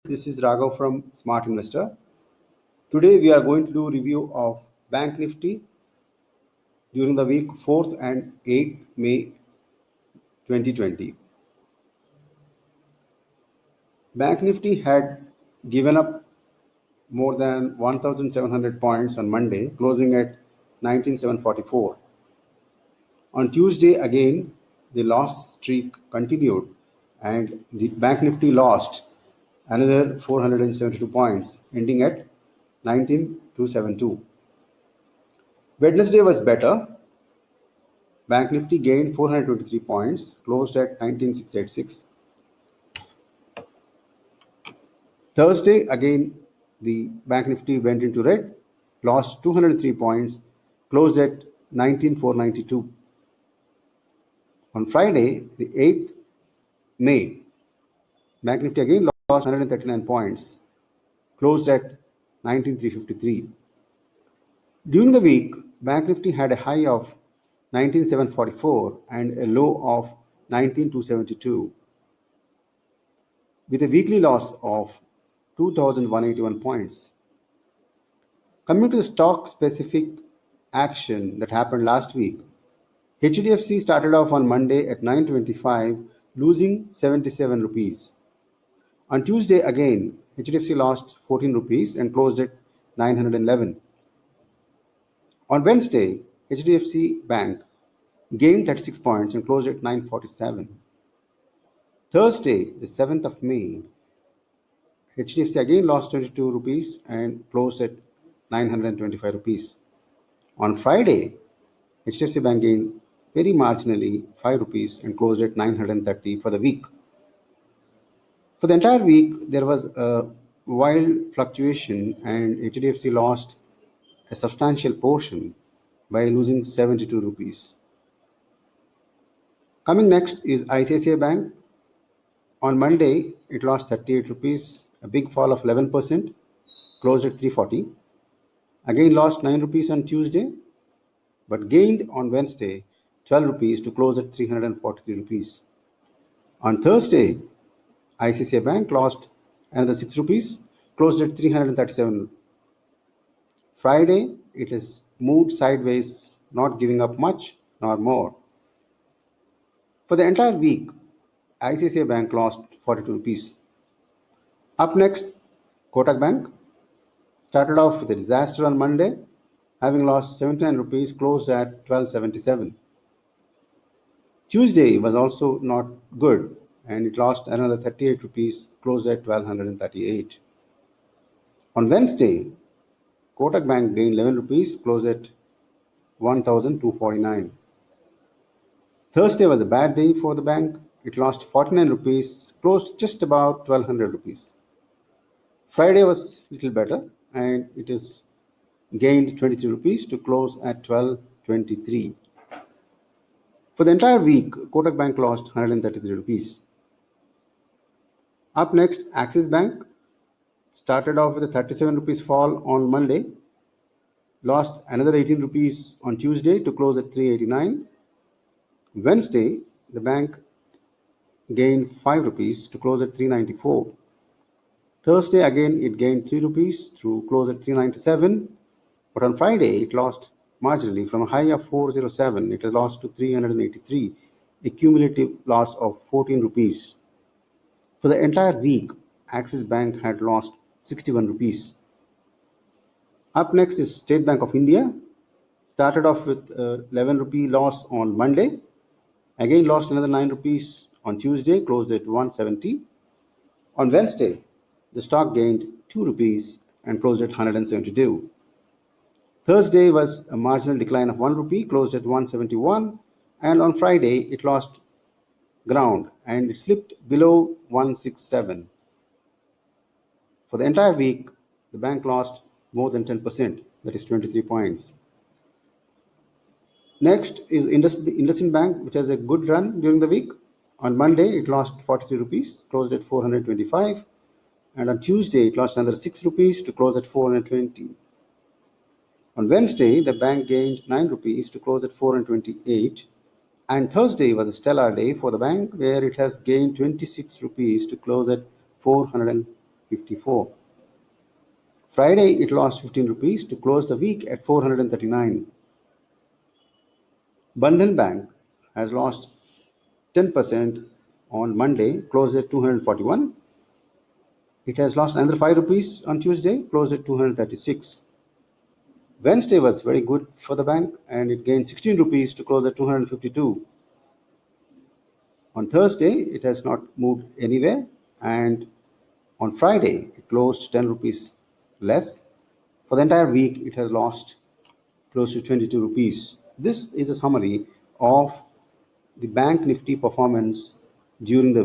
This is Raghav from Smart Investor. Today we are going to do review of Bank Nifty during the week 4th and 8th May 2020. Bank Nifty had given up more than 1,700 points on Monday, closing at 19,744. On Tuesday again, the loss streak continued and the Bank Nifty lost another 472 points, ending at 19,272. Wednesday was better. Bank Nifty gained 423 points, closed at 19,686. Thursday, again, the Bank Nifty went into red, lost 203 points, closed at 19,492. On Friday, the 8th May, Bank Nifty again lost 139 points, closed at 19,353. During the week, Bank Nifty had a high of 19,744 and a low of 19,272, with a weekly loss of 2,181 points. Coming to the stock specific action that happened last week, HDFC started off on Monday at 925, losing 77 rupees. On Tuesday again, HDFC lost 14 rupees and closed at 911. On Wednesday, HDFC Bank gained 36 points and closed at 947. Thursday, the 7th of May, HDFC again lost 22 rupees and closed at 925 rupees. On Friday, HDFC Bank gained very marginally 5 rupees and closed at 930 for the week. For the entire week, there was a wild fluctuation and HDFC lost a substantial portion by losing 72 rupees. Coming next is ICICI Bank. On Monday, it lost 38 rupees, a big fall of 11%, closed at 340. Again lost 9 rupees on Tuesday, but gained on Wednesday 12 rupees to close at 343 rupees. On Thursday, ICICI Bank lost another 6 rupees, closed at 337. Friday, it has moved sideways, not giving up much nor more. For the entire week, ICICI Bank lost 42 rupees. Up next, Kotak Bank started off with a disaster on Monday, having lost 79 rupees, closed at 1277. Tuesday was also not good and it lost another 38 rupees, closed at 1238. On Wednesday, Kotak Bank gained 11 rupees, closed at 1249. Thursday was a bad day for the bank. It lost 49 rupees, closed just about 1200 rupees. Friday was a little better and it is gained 23 rupees to close at 1223. For the entire week, Kotak Bank lost 133 rupees. Up next, Axis Bank started off with a 37 rupees fall on Monday, lost another 18 rupees on Tuesday to close at 389. Wednesday, the bank gained 5 rupees to close at 394. Thursday again it gained 3 rupees to close at 397, but on Friday it lost marginally from a high of 407. It has lost to 383, a cumulative loss of 14 rupees. For the entire week, Axis Bank had lost 61 rupees. Up next is State Bank of India. Started off with a 11 rupee loss on Monday. Again lost another 9 rupees on Tuesday, closed at 170. On Wednesday, the stock gained 2 rupees and closed at 172. Thursday was a marginal decline of 1 rupee, closed at 171. And on Friday, it lost ground and it slipped below 167. For the entire week, the bank lost more than 10%, that is 23 points. Next is IndusInd Bank, which has a good run during the week. On Monday, it lost 43 rupees, closed at 425. And on Tuesday, it lost another 6 rupees to close at 420. On Wednesday, the bank gained 9 rupees to close at 428. And Thursday was a stellar day for the bank, where it has gained 26 rupees to close at 400. 54. Friday, it lost 15 rupees to close the week at 439. Bandhan Bank has lost 10% on Monday, closed at 241. It has lost another 5 rupees on Tuesday, closed at 236. Wednesday was very good for the bank and it gained 16 rupees to close at 252. On Thursday, it has not moved anywhere, and on Friday, it closed 10 rupees less. For the entire week, it has lost close to 22 rupees. This is a summary of the Bank Nifty performance during the week.